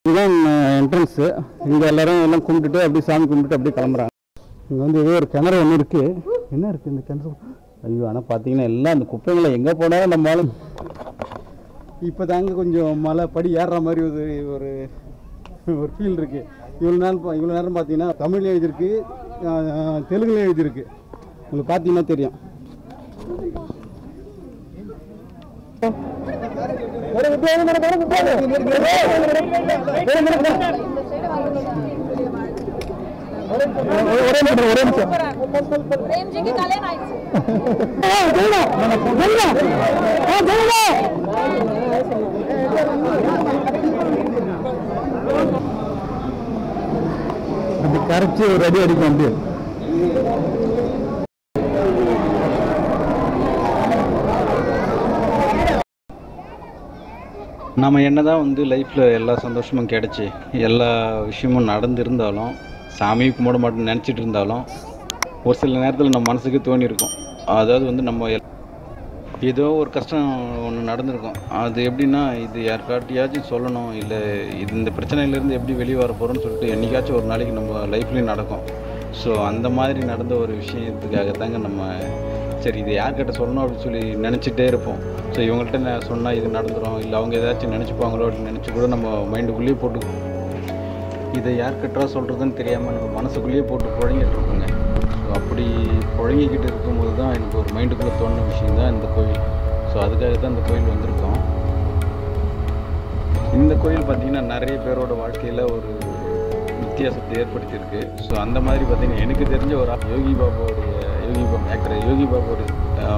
இதுதான் என்ட்ரன்ஸு. இங்கே எல்லாம் கும்பிட்டுட்டு அப்படியே சாமி கும்பிட்டுட்டு அப்படியே கிளம்புறாங்க. இங்கே வந்து ஏதோ ஒரு கிணறு ஒன்று இருக்குது. என்ன இருக்குது இந்த கிணறு? ஐயோ, ஆனால் பார்த்தீங்கன்னா எல்லாம் அந்த குப்பைங்களை எங்கே போனாலும் நம்மளால இப்போ தாங்க கொஞ்சம் மலை படி ஏறுற மாதிரி ஒரு ஒரு ஃபீல் இருக்குது. இவ்வளோ நேரம் பார்த்தீங்கன்னா தமிழ்லையும் எழுதியிருக்கு, தெலுங்குலையும் எழுதியிருக்கு. உங்களுக்கு பார்த்தீங்கன்னா தெரியும். அப்படி கரைச்சி ஒரு அடி அடிக்கும். அப்படி நம்ம என்னதான் வந்து லைஃப்பில் எல்லா சந்தோஷமும் கிடச்சி எல்லா விஷயமும் நடந்திருந்தாலும் சாமி கும்பிட மாட்டோம்னு நினச்சிட்டு இருந்தாலும் ஒரு சில நேரத்தில் நம்ம மனசுக்கு தோணியிருக்கும். அதாவது வந்து நம்ம ஏதோ ஒரு கஷ்டம் ஒன்று நடந்திருக்கும். அது எப்படின்னா, இது யாருக்காட்டியாச்சும் சொல்லணும், இல்லை இந்த பிரச்சனையிலேருந்து எப்படி வெளியே வர போகிறோன்னு சொல்லிட்டு என்றைக்காச்சும் ஒரு நாளைக்கு நம்ம லைஃப்லேயும் நடக்கும். ஸோ அந்த மாதிரி நடந்த ஒரு விஷயத்துக்காகத்தாங்க நம்ம சரி இது யார்கிட்ட சொல்லணும் அப்படின்னு சொல்லி நினச்சிட்டே இருப்போம். ஸோ இவங்கள்ட்ட நான் சொன்னால் இது நடந்துடும், இல்லை அவங்க ஏதாச்சும் நினச்சிப்பாங்களோ அப்படின்னு நினச்சி கூட நம்ம மைண்டுக்குள்ளேயே போட்டு இதை யார்கிட்ட சொல்கிறதுன்னு தெரியாமல் நம்ம மனசுக்குள்ளேயே போட்டு புழங்கிட்டு இருப்போங்க. ஸோ அப்படி புழங்கிக்கிட்டு இருக்கும்போது தான் எனக்கு ஒரு மைண்டுக்குள்ளே தோணுன விஷயந்தான் இந்த கோயில். ஸோ அதுக்காக தான் இந்த கோயில் வந்திருக்கோம். இந்த கோயில் பார்த்திங்கன்னா நிறைய பேரோட வாழ்க்கையில் ஒரு வித்தியாசத்தை ஏற்படுத்தியிருக்கு. ஸோ அந்த மாதிரி பார்த்திங்கன்னா எனக்கு தெரிஞ்ச ஒரு யோகி பாபாவோடைய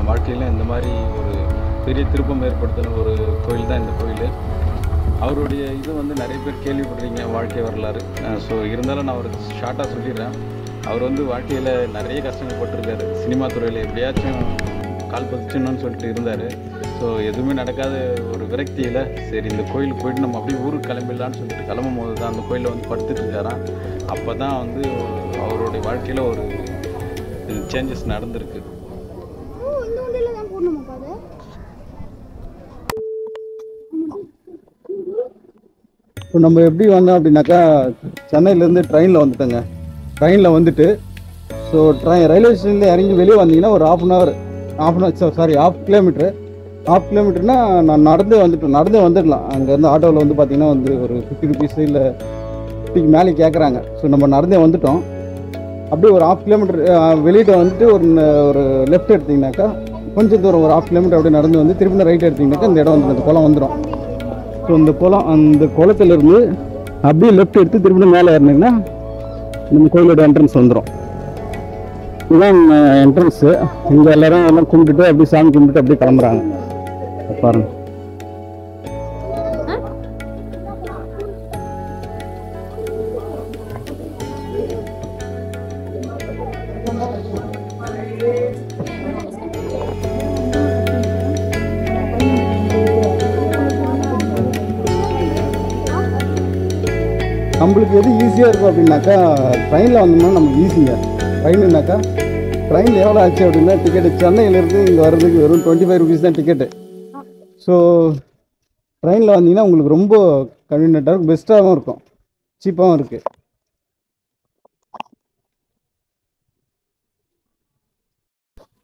வாழ்க்கையில் இந்த மாதிரி ஒரு பெரிய திருப்பம் ஏற்படுத்தின ஒரு கோயில் தான் இந்த கோயில். அவருடைய இது வந்து நிறைய பேர் கேள்விப்படுறீங்க வாழ்க்கை வரலாறு. ஸோ இருந்தாலும் நான் அவருக்கு ஷார்ட்டாக சொல்லிடுறேன். அவர் வந்து வாழ்க்கையில் நிறைய கஷ்டங்கள் பட்டிருக்காரு. சினிமா துறையில் எப்படியாச்சும் கால் பதிச்சணும்னு சொல்லிட்டு இருந்தார். ஸோ எதுவுமே நடக்காத ஒரு விரக்தியில் சரி இந்த கோயிலுக்கு போயிட்டு நம்ம அப்படியே ஊருக்கு கிளம்பிடலான்னு சொல்லிட்டு கிளம்பும் போது தான் அந்த கோயிலில் வந்து படுத்துட்டு இருக்காராம். அப்போ தான் வந்து அவருடைய வாழ்க்கையில் ஒரு சேஞ்சஸ் நடந்திருக்கு. இப்போ நம்ம எப்படி வந்தோம் அப்படின்னாக்கா, சென்னையிலேருந்து ட்ரெயினில் வந்துட்டோங்க. ட்ரெயினில் வந்துட்டு ஸோ ரயில்வே ஸ்டேஷனில் இறங்கி வெளியே வந்தீங்கன்னா ஒரு ஹாஃப் கிலோமீட்டர்னா நான் நடந்தே வந்துடலாம். அங்கேருந்து ஆட்டோவில் வந்து பார்த்திங்கன்னா வந்து ஒரு 50 ருபீஸ் இல்லை 50க்கு மேலே கேட்குறாங்க. ஸோ நம்ம நடந்தே வந்துட்டோம். அப்படியே ஒரு ஹாஃப் கிலோமீட்டர் வெளியிட்ட வந்துட்டு ஒரு லெஃப்ட் எடுத்திங்கனாக்கா கொஞ்சம் தூரம் ஒரு ஹாஃப் கிலோமீட்டர் அப்படியே நடந்து வந்து திருப்பி ரைட் எடுத்திங்கனாக்கா இந்த இடம் வந்து அந்த குளம் வந்துடும். ஸோ அந்த குளத்துலேருந்து அப்படியே லெஃப்ட் எடுத்து திருப்பி மேலே ஏறினீங்கன்னா நம்ம கோயிலோட என்ட்ரன்ஸ் வந்துடும். இதுதான் என்ட்ரன்ஸு. இங்கே எல்லாம் கும்பிட்டுட்டு அப்படியே சாமி கும்பிட்டுட்டு அப்படியே கிளம்புறாங்க. பாருங்க. நம்மளுக்கு எது ஈஸியாக இருக்கும் அப்படின்னாக்கா, ட்ரெயினில் வந்தோம்னா நமக்கு ஈஸிங்க. ட்ரெயின்னாக்கா ட்ரெயினில் எவ்வளோ ஆச்சு அப்படின்னா, டிக்கெட்டு சென்னையிலேருந்து இங்கே வர்றதுக்கு வெறும் 25 ருபீஸ் தான் டிக்கெட்டு. ஸோ ட்ரெயினில் வந்தீங்கன்னா உங்களுக்கு ரொம்ப கன்வீனியண்ட்டாக இருக்கும், பெஸ்ட்டாகவும் இருக்கும், சீப்பாகவும் இருக்குது.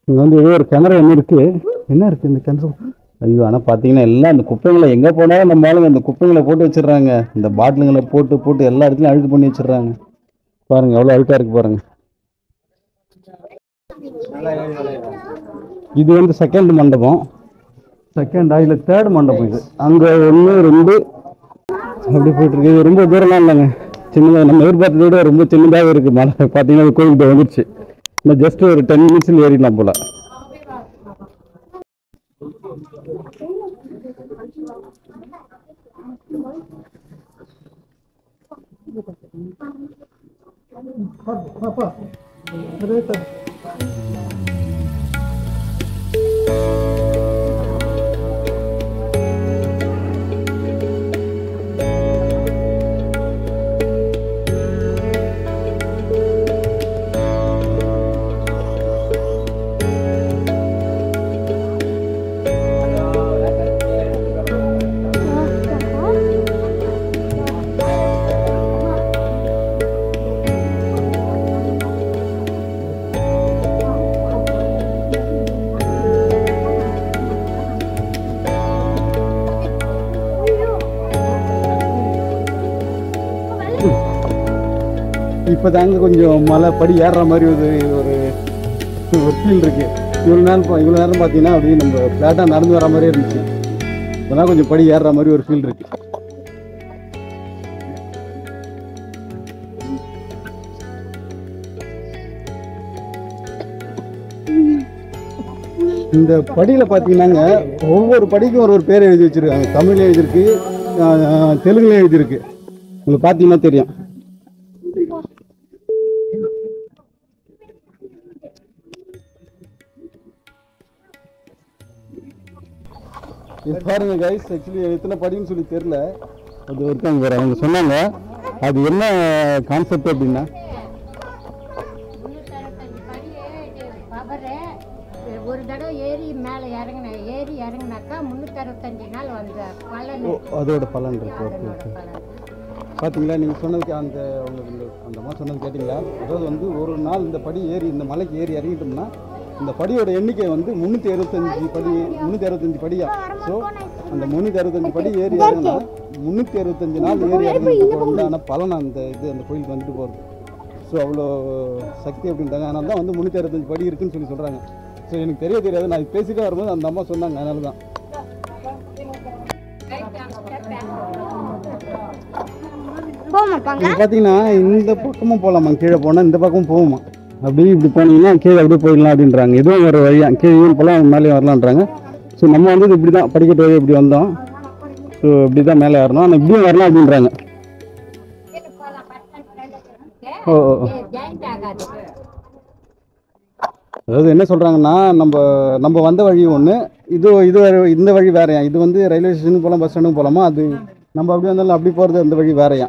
இங்கே வந்து ஏதோ ஒரு கிணறு ஒன்று இருக்குது. என்ன இருக்குது இந்த கிணறு? ஐயோ, ஆனால் பார்த்தீங்கன்னா எல்லாம் அந்த குப்பைங்களை எங்கே போனாலும் நம்ம ஆளுங்க அந்த குப்பைங்களை போட்டு வச்சிடுறாங்க. இந்த பாட்டிலுங்களை போட்டு எல்லா இடத்துலையும் அழுக்கு பண்ணி வச்சிடுறாங்க. பாருங்கள் எவ்வளோ அழுக்காக இருக்குது பாருங்கள். இது வந்து செகண்ட் மண்டபம், இல்லை தேர்ட் மண்டபம். இது அங்கே 1 2 அப்படி போயிட்டுருக்கு. இது ரொம்ப தூரம்லாம் இல்லைங்க, சின்னதாக நம்ம எதிர்பார்த்ததை விட ரொம்ப சின்னதாகவே இருக்குது. மழை பார்த்தீங்கன்னா கோயில்கிட்ட வந்துடுச்சு. இல்லை ஜஸ்ட் ஒரு 10 மினிட்ஸில் ஏறிடலாம் போல். இப்போ தாங்க கொஞ்சம் மலை படி ஏறுற மாதிரி ஒரு ஒரு ஃபீல் இருக்குது. இவ்வளோ நேரம் பார்த்தீங்கன்னா அப்படியே நம்ம ஃப்ளாட்டாக நடந்து வர மாதிரியே இருந்துச்சு. இப்போதான் கொஞ்சம் படி ஏறுற மாதிரி ஒரு ஃபீல் இருக்குது. இந்த படியில் பார்த்தீங்கன்னாங்க ஒவ்வொரு படிக்கும் ஒரு பேர் எழுதி வச்சுருக்காங்க. தமிழ்ல எழுதியிருக்கு, தெலுங்குல எழுதியிருக்கு. உங்களுக்கு பார்த்தீங்கன்னா தெரியும். இது பாருங்க கைஸ், ஆக்சுவலி எத்தனை படின்னு சொல்லி தெரியல. அது ஒருத்தவங்க வேறு அவங்க சொன்னாங்க. அது என்ன கான்செப்ட் அப்படின்னா, ஒரு தடவை ஏறி இறங்கினாக்கா 365 நாள் வந்து பலன், அதோட பலன் இருக்கு. ஓகே, பார்த்தீங்களா நீங்கள் சொன்னதுக்கு உங்களுக்கு அந்த மாதிரி சொன்னது கேட்டிங்களா? அதாவது வந்து ஒரு நாள் இந்த படி ஏறி இந்த மலைக்கு ஏறி இறங்கிட்டோம்னா இந்த படியோட எண்ணிக்கை வந்து 365 படியா. ஸோ அந்த 365 படி ஏறி இறங்கினா 365 நாள் ஏறி இறங்கினதுக்கு உண்டான பலன் அந்த கோயிலுக்கு வந்துட்டு போகிறது. ஸோ அவ்வளோ சக்தி அப்படின்ட்டாங்க. அதனால தான் வந்து 365 படி இருக்குன்னு சொல்லி சொல்கிறாங்க. ஸோ எனக்கு தெரியாது. நான் பேசிட்டே வரும்போது அந்த அம்மா சொன்னாங்க. அதனால தான் பார்த்தீங்கன்னா இந்த பக்கமும் போகலாமா, கீழே போனால் இந்த பக்கமும் போகுமா. அப்படியே இப்படி போனீங்கன்னா கீழே அப்படியே போயிடலாம் அப்படின்றாங்க. இதுவும் ஒரு வழியா கீழே போகலாம், மேலே வரலான்றாங்க. ஸோ நம்ம வந்து இப்படி தான் படிக்கட்டு வழி இப்படி வந்தோம். ஸோ இப்படி தான் மேலே ஏறணும், ஆனால் இப்படியும் வரலாம் அப்படின்றாங்க. ஓ, அதாவது என்ன சொல்கிறாங்கன்னா, நம்ம வந்த வழி ஒன்று, இந்த வழி வேறையா. இது வந்து ரயில்வே ஸ்டேஷனுக்கு போகலாம், பஸ் ஸ்டாண்டுக்கு போகலாமா. அது நம்ம அப்படி வந்தாலும் அப்படி போகிறது அந்த வழி வேறையா.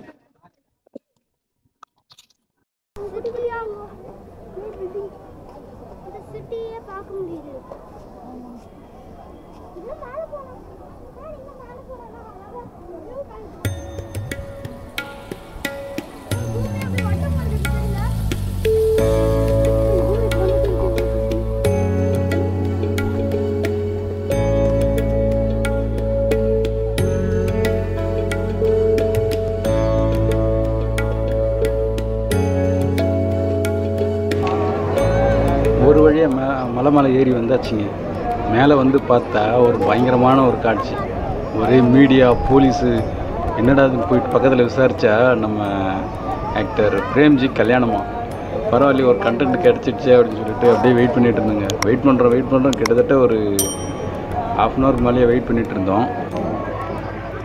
ஒரு வழியாக மலை ஏறி வந்தாச்சுங்க. மேலே வந்து பார்த்தா ஒரு பயங்கரமான ஒரு காட்சி. ஒரே மீடியா, போலீஸு, என்னடா அது போயிட்டு பக்கத்தில் விசாரித்தா நம்ம ஆக்டர் பிரேம்ஜி கல்யாணமா. பரவாயில்ல, ஒரு கண்டென்ட் கிடச்சிடுச்சு அப்படின்னு சொல்லிட்டு அப்படியே வெயிட் பண்ணிகிட்டு இருந்தோங்க. வெயிட் பண்ணுறோம் கிட்டத்தட்ட ஒரு ½ அன் ஹவருக்கு மேலேயே வெயிட் பண்ணிகிட்டு இருந்தோம்.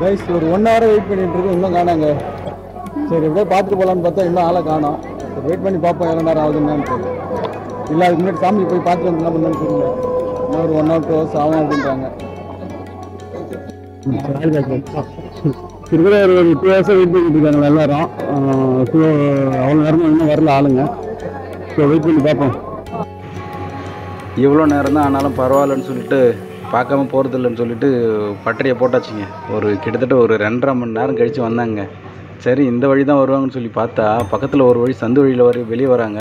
கைஸ், ஒரு 1 ஹவர் வெயிட் பண்ணிட்டு இருக்கோம், இன்னும் காணாங்க. சரி, எப்படியே பார்த்துட்டு போகலான்னு பார்த்தா இன்னும் ஆளை காணோம். வெயிட் பண்ணி பார்ப்போம் எவ்வளோ நேரம் ஆகுதுன்னு சொல்லி. இல்லை, அதுக்கு முன்னாடி சாமி போய் பார்த்துட்டு வந்து என்ன பண்ணணும்னு சொல்லுங்க. இன்னும் ஒரு 1 ஹவர் 2 ஹவர்ஸ் ஆகும் அப்படின்றாங்க. கிட்டத்தட்ட ஒரு 2 ஹவர்ஸாக வெயிட் பண்ணிட்டு இருக்காங்க எல்லாரும். ஸோ அவ்வளோ நேரமும் இன்னும் வரல ஆளுங்க. ஸோ வெயிட் பண்ணி பார்ப்போம். இவ்வளோ நேரம் தான் ஆனாலும் பரவாயில்லன்னு சொல்லிட்டு பார்க்காம போகிறதில்லன்னு சொல்லிட்டு பட்டறையை போட்டாச்சுங்க. கிட்டத்தட்ட ஒரு 2.5 மணி நேரம் கழித்து வந்தாங்க. சரி, இந்த வழி தான் வருவாங்கன்னு சொல்லி பார்த்தா பக்கத்தில் ஒரு வழி சந்து வழியில் வெளியே வராங்க.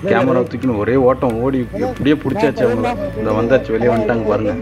கேமரா தூக்கின்னு ஒரே ஓட்டம் ஓடி எப்படியே பிடிச்சாச்சு அவங்க. இந்த வந்தாச்சு, வெளியே வந்துட்டாங்க பாருங்க.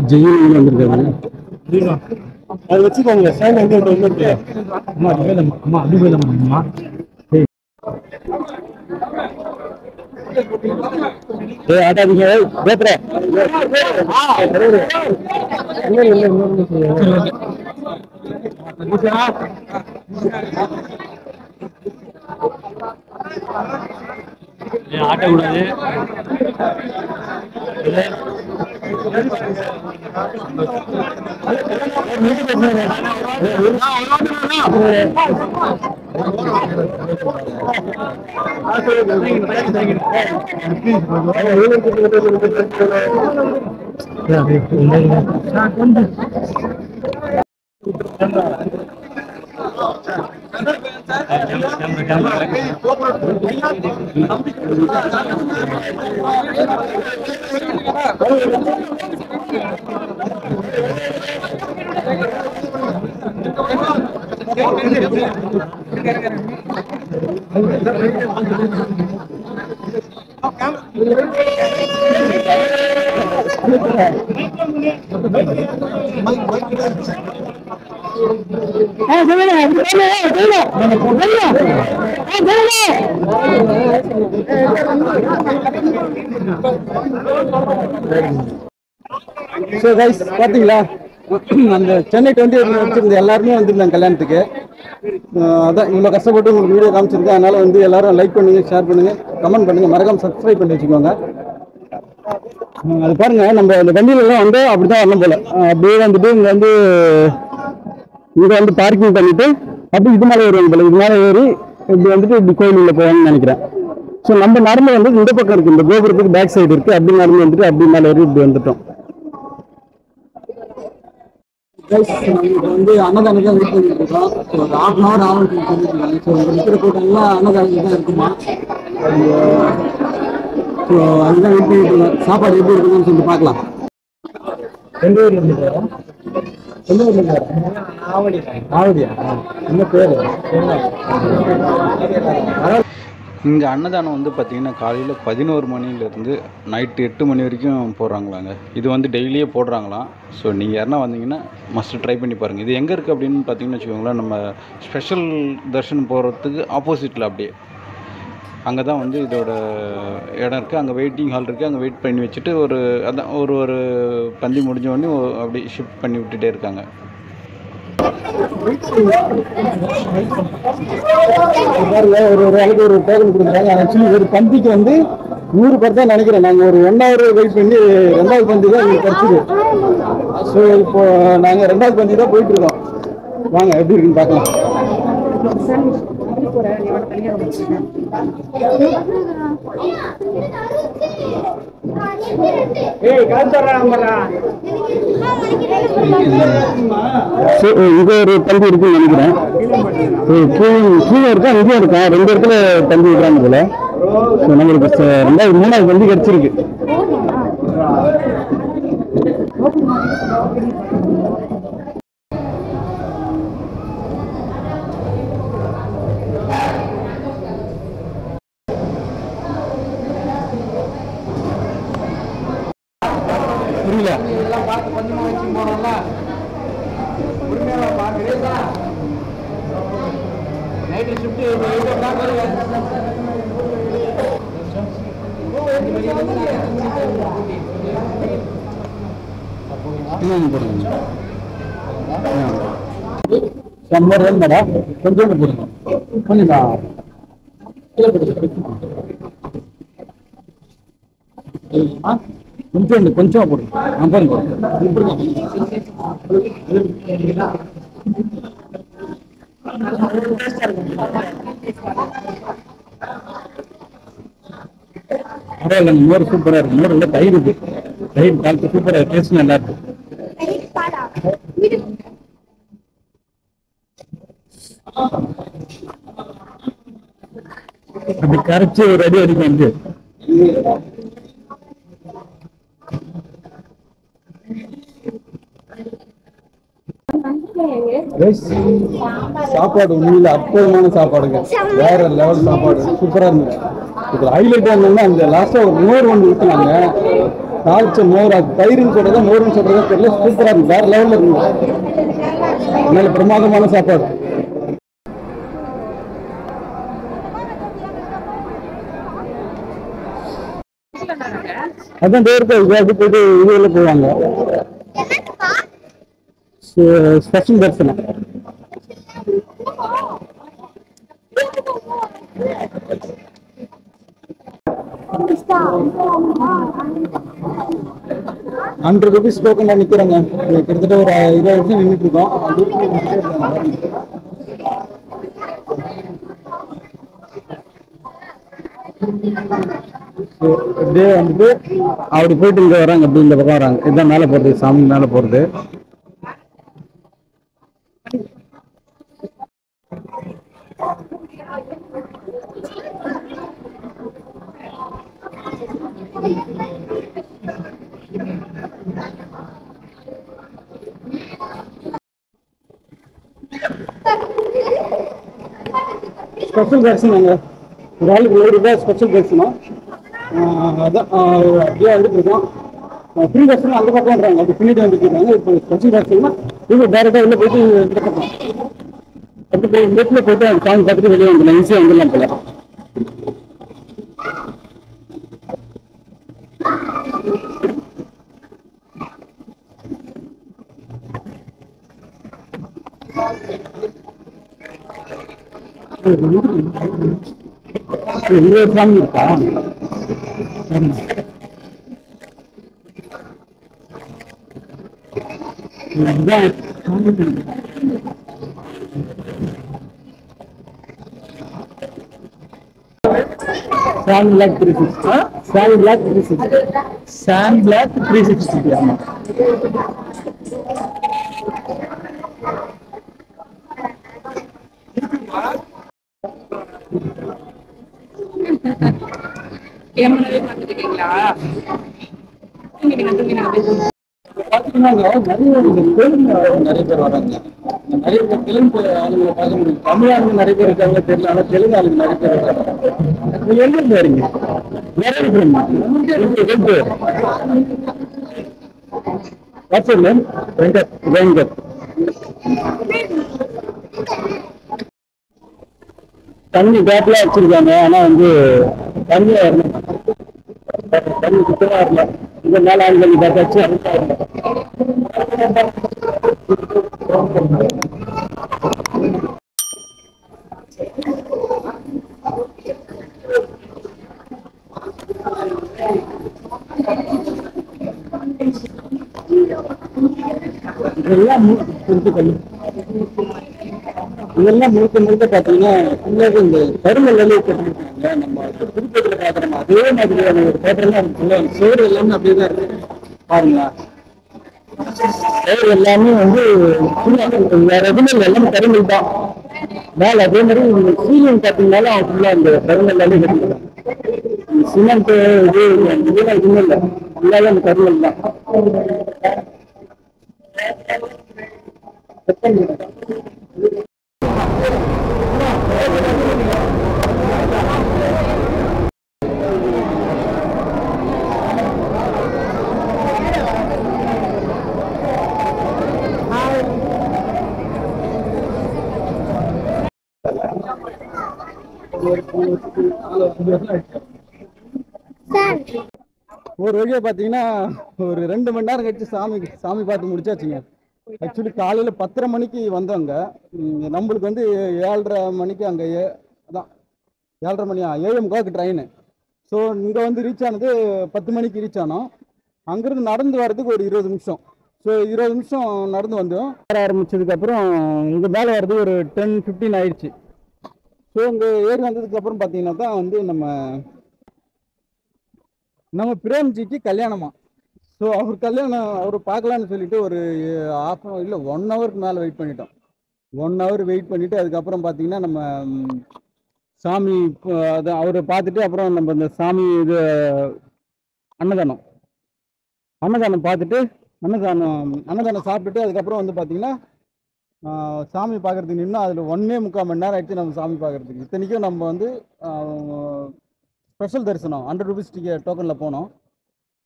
ஜெயில் வந்திருக்காங்க. அது வச்சுக்கோங்க. சைன் எங்க இருக்கு? அம்மா அப்படி போயிடலாமா? ஆட்டாதீங்க பேசுறேன். ஆட்டக்கூடாது. ஸோ கைஸ் பார்த்தீங்களா, அந்த சென்னை 28 வச்சிருந்த எல்லாருமே வந்திருந்தாங்க கல்யாணத்துக்கு. அதான் இவ்வளோ கஷ்டப்பட்டு உங்களுக்கு வீடியோ காமிச்சிருக்கேன். அதனால வந்து எல்லாரும் லைக் பண்ணுங்க, ஷேர் பண்ணுங்க, கமெண்ட் பண்ணுங்க, மறக்காம சப்ஸ்கிரைப் பண்ணி வச்சுக்கோங்க. அது பாருங்க, நம்ம அந்த வண்டியிலலாம் வந்து அப்படிதான் வரணும் போல. அப்படியே வந்துட்டு இங்கே வந்து பார்க்கிங் பண்ணிட்டு அப்படி இது மேலே ஏறுவாங்க போல. இது மேலே ஏறி இப்படி வந்துட்டு இப்படி கோயில் உள்ள போவாங்கன்னு நினைக்கிறேன். ஸோ நம்ம நடந்து வந்து இந்த பக்கம் இருக்கு, இந்த கோபுரத்துக்கு பேக் சைடு இருக்கு. அப்படி நடந்து வந்துட்டு அப்படி மேலே ஏறி இப்படி வந்துட்டோம். வந்து அன்னதானம் தான் வெயிட் பண்ணிட்டு இருக்கோம். ஒரு 1/2 hour ஆகும் சொல்லியிருக்காங்க. ஸோ இங்கே இருக்கிற கூட்டம்லாம் அன்னதானம் தான் இருக்குமா. ஸோ அதுதான் வெயிட் பண்ணிட்டு இருக்கோம். சாப்பாடு எப்படி இருக்குன்னு சொல்லிட்டு பார்க்கலாம். எந்த ஊர்ல இருந்து? எந்த ஊர்ல இருந்து? ஆவடியா? என்ன பேரு? இங்கே அன்னதானம் வந்து பார்த்திங்கன்னா காலையில் 11 மணிலேருந்து நைட்டு 8 மணி வரைக்கும் போடுறாங்களாங்க. இது வந்து டெய்லியே போடுறாங்களாம். ஸோ நீங்கள் யாருன்னா வந்தீங்கன்னா மஸ்ட்டு ட்ரை பண்ணி பாருங்கள். இது எங்கே இருக்குது அப்படின்னு பார்த்தீங்கன்னு வச்சுக்கோங்களேன், நம்ம ஸ்பெஷல் தர்ஷன் போகிறதுக்கு ஆப்போசிட்டில் அப்படியே அங்கே தான் வந்து இதோட இடம் இருக்குது. அங்கே வெயிட்டிங் ஹால் இருக்குது. அங்கே வெயிட் பண்ணி வச்சுட்டு ஒரு பந்தி முடிஞ்ச உடனே அப்படி ஷிஃப்ட் பண்ணி விட்டுட்டே இருக்காங்க. ஒரு ஆளுக்கு ஒரு டோக்கன் கொடுக்குறாங்க. ஆக்சுவலி ஒரு பந்திக்கு வந்து 100 பேர் தான் நினைக்கிறேன். நாங்கள் ஒரு 1 hour வெயிட் பண்ணி 2வது பந்தி தான் எங்களுக்கு கிடச்சிது. ஸோ இப்போ நாங்கள் 2வது பந்தி தான் போயிட்டு இருக்கோம். வாங்க எப்படி இருக்குன்னு பார்க்கலாம். இங்க ஒரு தம்பி இருக்குன்னு நினைக்கிறேன். கீழே இருக்கா, இங்கே இருக்கா, 2 இடத்துல தம்பி இருக்கிறாங்க போல. நம்மளுக்கு 2வது 3வது தம்பி கிடைச்சிருக்கு. புரியல. மேடம் கொஞ்சம் போடுங்க. கொஞ்சம் போடுங்க. பரவாயில்ல, மோர் சூப்பரா இருக்கு. மோர் இல்ல, தயிர் இருக்கு. தயிர் காலத்து சூப்பரா இருக்கு. டேஸ்ட் நல்லா இருக்கு. அப்படி கரைச்சி ஒரு அடி அடிக்கும் வந்து சாப்பாடு உண்மையில அற்புதமான சாப்பாடுங்க. வேற லெவல் சாப்பாடு, சூப்பரா இருந்துச்சு. இதுல ஹைலைட் என்னன்னா அந்த லாஸ்டா ஒரு மோர் ஒன்று ஊற்றினாங்க. தாளிச்ச மோர், அது தயிர்னு சொல்றதா மோர்னு சொல்றதா தெரியல. சூப்பரா இருக்கு, வேற லெவல்ல இருந்துச்சு. நல்ல பிரமாதமான சாப்பாடு. அதான் பேருக்கு அப்படி போயிட்டு இதுல போவாங்க ஸ்பெஷல் தரிசனம். ₹100 டோக்கன்ல நிக்கிறோங்க. கிட்டத்தட்ட ஒரு 20 வருஷம் நின்றுட்டு இருக்கோம். அப்படியே வந்துட்டு அப்படி போயிட்டு இங்க வராங்க, அப்படி இந்த பக்கம் வராங்க. இதுதான் மேல போறது, சாமி மேல போறது. ஸ்பெஷல் தரிசனங்க, ஒரு ஆளுக்கு ₹100 ஸ்பெஷல் தரிசனம். அதான் அப்படியே வந்துட்டு இருக்கோம். ஃப்ரீ தரிசனம் அந்த பக்கம்ன்றாங்க, அப்படி பின்னாடி வந்துட்டு இருக்காங்க. இப்போ ஸ்பெஷல் தரிசனம்னா இப்போ டேரெக்டாக உள்ள போயிட்டு இந்த பக்கம் அப்படி போய் நெட்டில் போயிட்டு அந்த சாமி பார்த்துட்டு வெளியே வந்துடலாம், ஈஸியாக வந்துடலாம் போல. சாமி இருக்கா? Sandblack 360. Sandblack 360. Sandblack 360. ஆமா. பாத்தீங்கன்னா நிறைய பேர் வராங்க. நிறைய பேர் தெலுங்கு ஆளுங்களை பார்க்க முடியும். தமிழ் ஆளுங்க நிறைய பேர் இருக்காங்க தெரியல, ஆனா தெலுங்கு ஆளுங்க நிறைய பேர் இருக்காங்க. நீங்க எங்க இருந்து வரீங்க? நிறைய பேர். What's your name? Venkat. Venkat. தண்ணி கேப்ல வச்சிருக்காங்க, ஆனா வந்து தண்ணி வரல, தண்ணி சுத்தமா வரல. இந்த மேல ஆண்கள் பார்த்தாச்சு. இதெல்லாம் இதெல்லாம் முழுக்க முழுக்க பார்த்தீங்கன்னா இந்த கருங்கல்லே கட்டிருக்காங்க. நம்ம திருப்பதியில் பார்க்குறோம் அதே மாதிரியான ஒரு பேட்டர்லாம் இருக்குல்ல, சோறு எல்லாமே அப்படியே தான் இருக்கு பாருங்களா. சோறு எல்லாமே வந்து வேற எதுவுமே இல்லை, எல்லாமே கருங்கல் தான். மேல அதே மாதிரி சீலிங் பார்த்தீங்கன்னாலும் ஃபுல்லாக அந்த கருங்கல்லாலே கட்டிருக்காங்க. சிமெண்ட் இது இதெல்லாம் எதுவுமே இல்லை, எல்லாமே அந்த கருங்கல் தான். ஒரு வழியா பாத்தீங்கன்னா ஒரு 2 மணி நேரம் கழிச்சு சாமி பார்த்து முடிச்சாச்சுங்க. ஆக்சுவலி காலையில 10:30 மணிக்கு வந்தவங்க, நம்மளுக்கு வந்து 7:30 மணிக்கு அங்கே அதான் 7:30 மணியா 7:45 ட்ரெயின். ஸோ இங்கே வந்து ரீச் ஆனது 10 மணிக்கு ரீச் ஆனோம். அங்கேருந்து நடந்து வர்றதுக்கு ஒரு 20 நிமிஷம். ஸோ 20 நிமிஷம் நடந்து வந்தோம். ஆரம்பிச்சதுக்கப்புறம் இங்கே மேலே வர்றது ஒரு 10-15 ஆயிடுச்சு. ஸோ இங்கே ஏறி வந்ததுக்கப்புறம் பார்த்தீங்கன்னா தான் வந்து நம்ம பிரேம்ஜிக்கு கல்யாணமா. ஸோ அவர் பார்க்கலான்னு சொல்லிட்டு ஒரு இல்லை 1 ஹவருக்கு மேலே வெயிட் பண்ணிட்டோம். 1 ஹவர் வெயிட் பண்ணிவிட்டு அதுக்கப்புறம் பார்த்தீங்கன்னா நம்ம சாமி அது அவரை பார்த்துட்டு அப்புறம் நம்ம இந்த சாமி இது அன்னதானம் பார்த்துட்டு அன்னதானம் சாப்பிட்டுட்டு அதுக்கப்புறம் வந்து பார்த்தீங்கன்னா சாமி பார்க்குறதுக்கு இன்னும் அதில் 1.25 மணி நேரம் ஆயிடுச்சு நம்ம சாமி பார்க்குறதுக்கு. இத்தனைக்கும் நம்ம வந்து ஸ்பெஷல் தரிசனம் ₹100 டோக்கனில் போனோம்.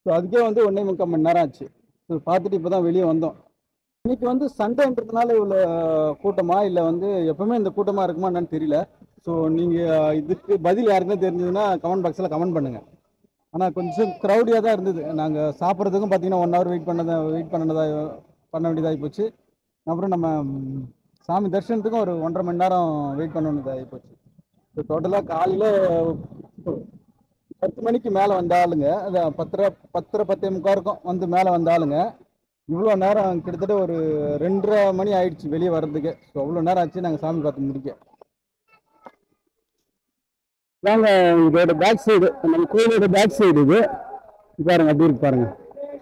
ஸோ அதுக்கே வந்து 1.25 மணி நேரம் ஆச்சு. ஸோ பார்த்துட்டு இப்போ தான் வெளியே வந்தோம். இன்னைக்கு வந்து சண்டேன்றதுனால இவ்வளோ கூட்டமா இல்லை வந்து எப்பவுமே இந்த கூட்டமாக இருக்குமா என்னன்னு தெரியல. ஸோ நீங்கள் இதுக்கு பதில் யாருக்குமே தெரிஞ்சதுன்னா கமெண்ட் பாக்ஸில் கமெண்ட் பண்ணுங்கள். ஆனால் கொஞ்சம் க்ரௌடியாக தான் இருந்தது. நாங்கள் சாப்பிட்றதுக்கும் பார்த்தீங்கன்னா 1 ஹவர் வெயிட் பண்ண வேண்டியதாகி போச்சு. அப்புறம் நம்ம சாமி தரிசனத்துக்கும் ஒரு 1.5 மணி நேரம் வெயிட் பண்ண வேண்டியதாகி போச்சு. ஸோ டோட்டலாக காலையில் 10 மணிக்கு மேலே வந்த ஆளுங்க, அது 10:30 இருக்கும் வந்து மேலே வந்த ஆளுங்க. இவ்வளோ நேரம் கிட்டத்தட்ட ஒரு 2:30 மணி ஆயிடுச்சு வெளியே வர்றதுக்கு. ஸோ அவ்வளோ நேரம் ஆச்சு நாங்கள் சாமி பார்த்து முடிக்க. நாங்கள் இதோட பேக் சைடு, நம்ம கோயிலோட பேக் சைடு இது பாருங்க, அப்படி இருக்கு பாருங்க.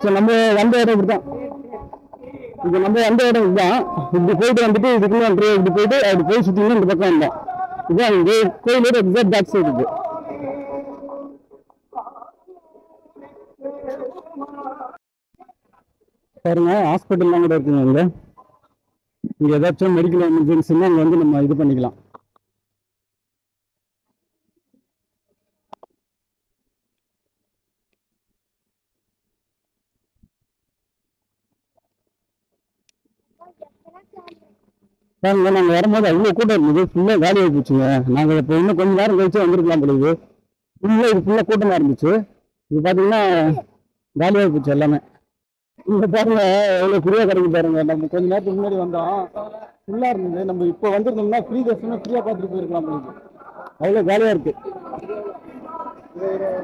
ஸோ நம்ம வந்த இடம் இப்படி தான், இது நம்ம வந்த இடம் இதுதான். இப்படி போயிட்டு வந்துட்டு இதுக்குள்ள இப்படி போயிட்டு அப்படி போய் சுற்றிங்கன்னா இந்த பக்கம் வந்தோம். இதுதான் இது கோயிலோட எக்ஸாக்ட் பேக் சைடு இது. பாருங்க, ஹாஸ்பிட்டல்லாம் கூட இருக்குங்க அங்கே. இங்கே ஏதாச்சும் மெடிக்கல் எமர்ஜென்சின்னா அங்கே வந்து நம்ம இது பண்ணிக்கலாம். பாருங்க, நாங்கள் வரும்போது அவ்வளோ கூட்டம் இருந்தது, ஃபுல்லாக காலியாக போச்சுங்க. நாங்கள் இப்போ இன்னும் கொஞ்சம் நேரம் கழிச்சு வந்துருக்கலாம் பொழுது. ஃபுல்லாக இது ஃபுல்லாக கூட்டமாக இருந்துச்சு. இது பார்த்தீங்கன்னா காலியாக போச்சு எல்லாமே. இங்கே பாருங்க எவ்வளோ ஃப்ரீயாக கிடைக்கு பாருங்க. நம்ம கொஞ்சம் நேரத்துக்கு முன்னாடி வந்தோம், ஃபுல்லாக இருந்தது. நம்ம இப்போ வந்துருந்தோம்னா ஃப்ரீ தர்ஷனம் ஃப்ரீயாக பார்த்துட்டு போயிருக்கலாம் பொழுது. அவ்வளோ காலியாக இருக்கு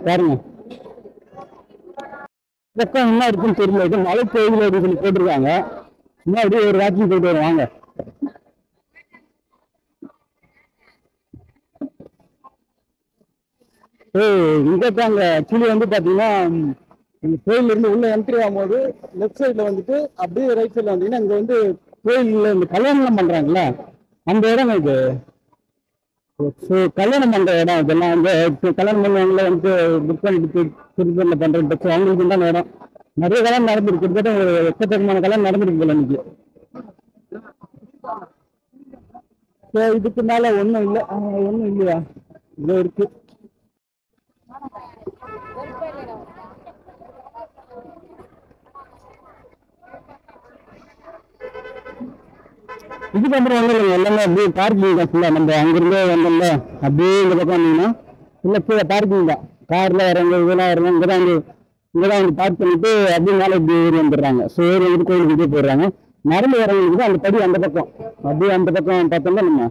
பாருங்க. பக்கம் என்ன இருக்குன்னு தெரியல, இது மலை கோயில் அப்படின்னு சொல்லி போட்டிருக்காங்க. சும்மா அப்படியே ஒரு வாக்கிங் போயிட்டு வருவாங்க. இங்கே தாங்க ஆக்சுவலி வந்து பார்த்தீங்கன்னா இந்த கோயிலிருந்து உள்ள என்ட்ரி ஆகும்போது லெஃப்ட் சைடில் வந்துட்டு அப்படியே ரைட் சைடில் வந்தீங்கன்னா இங்கே வந்து கோயிலில் இந்த கல்யாணம்லாம் பண்ணுறாங்களா அந்த இடம் இது. ஸோ கல்யாணம் பண்ணுற இடம் இதெல்லாம் வந்து கல்யாணம் பண்ணுவாங்களே வந்து புக் பண்ணிட்டு திருப்பூரில் பண்ணுறது. ஸோ அவங்களுக்கு உண்டான இடம். நிறைய கல்யாணம் நடந்திருக்கு, கிட்டத்தட்ட ஒரு எக்கச்சக்கமான கல்யாணம் நடந்திருக்கு போல இன்னைக்கு. ஸோ இதுக்கு மேலே ஒன்றும் இல்லை, ஒன்றும் இல்லையா, இதோ இருக்கு. இதுக்கு அப்புறம் வந்து எல்லாமே அப்படியே பார்க்கிங் தான் ஃபுல்லாக. நம்ம அங்கிருந்தே வந்தோம்ல அப்படியே இந்த பக்கம் வந்தீங்கன்னா ஃபுல்லாக கீழே பார்க்கிங் தான். காரில் வரவங்க இதெல்லாம் வரவங்க இங்கே தான் வந்து பார்க் பண்ணிட்டு அப்படியே மேலே இப்படி ஏறி வந்துடுறாங்க. ஸோ ஏறி வந்து கோயிலுக்கு இதே போயிடுறாங்க. நடந்து வரவங்களுக்கு தான் அந்த படி அந்த பக்கம், அப்படியே அந்த பக்கம் பார்த்தோம்னா நம்ம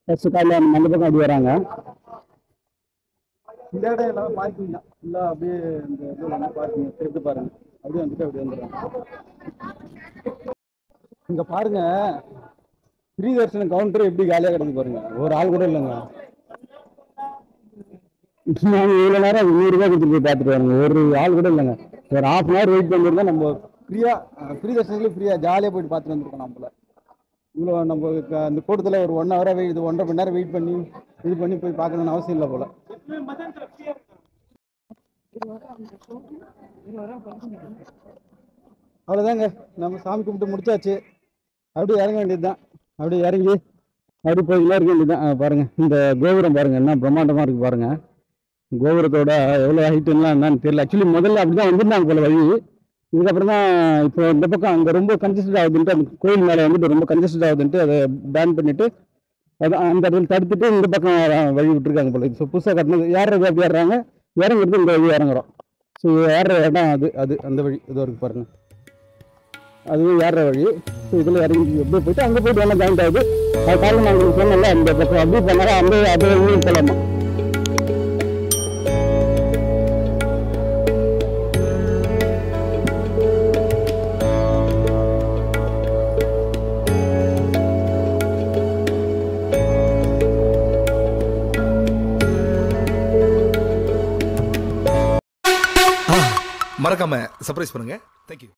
ஃபர்ஸ்ட் காலையில் அந்த பக்கம் அப்படி வராங்க. இந்த இடம் எல்லாமே பார்க்கிங் தான் ஃபுல்லாக. அப்படியே இந்த இதில் பார்க்கிங் திருப்பி பாருங்க, அப்படியே வந்துட்டு அப்படியே வந்துடுறாங்க. இங்கே பாருங்க, ஃப்ரீ தர்ஷனம் கவுண்டர் எப்படி காலியாக கிடக்கு பாருங்க, ஒரு ஆள் கூட இல்லைங்க. நாங்கள் இவ்வளோ நேரம் 100 ரூபாய் கொடுத்துட்டு போய் பார்த்துட்டு வரோங்க, ஒரு ஆள் கூட இல்லைங்க. ஒரு 1/2 hour வெயிட் பண்ணிருந்தா நம்ம ஃப்ரீ தர்ஷனத்துலேயும் ஃப்ரீயாக ஜாலியாக போயிட்டு பார்த்துட்டு வந்துருக்கோம். நம்மள இவ்வளோ நம்ம அந்த கூட்டத்தில் ஒரு 1 hour இது 1.5 மணி நேரம் வெயிட் பண்ணி இது பண்ணி போய் பார்க்கணும்னு அவசியம் இல்லை போல. அவ்வளோதாங்க, நம்ம சாமி கும்பிட்டு முடிச்சாச்சு. அப்படியே இறங்க வேண்டியது தான். அப்படியே இறங்கி அப்படி போய்லாம் இருக்க வேண்டியது தான். பாருங்க இந்த கோபுரம் பாருங்க, என்ன பிரம்மாண்டமாக இருக்குது பாருங்க. கோபுரத்தோட எவ்வளோ ஹைட்டுலாம் என்னன்னு தெரியல. ஆக்சுவலி முதல்ல அப்படி தான் வந்துருந்தாங்க போல வழி. இதுக்கப்புறம் தான் இப்போ இந்த பக்கம் அங்கே ரொம்ப கன்ஜஸ்டட் ஆகுதுன்ட்டு, அந்த கோயில் மேலே வந்துட்டு ரொம்ப கன்ஜஸ்டட் ஆகுதுன்ட்டு அதை பேன் பண்ணிட்டு அது அந்த இடத்துல தடுத்துட்டு இந்த பக்கம் வழி விட்டுருக்காங்க போல. ஸோ புதுசாக கட்டினது ஏறுறது அப்படி ஏறுறாங்க, இறங்குறது இந்த வழி இறங்குறோம். ஸோ ஏறுற இடம் அது அந்த வழி இதோ இருக்குது பாருங்க, அதுவும் ஏறுற வழி. ஸோ இதில் இறங்கி எப்படியே போயிட்டு அங்கே போயிட்டு வேணால் ஜாயிண்ட் ஆகுது. அது காரணம் நாங்கள் சொன்னோம்ல, அந்த பக்கம் அப்படி பண்ணாலும் அந்த அது வழியும் போகலாமா. மறக்காம சர்ப்ரைஸ் பண்ணுங்க. தேங்க்யூ.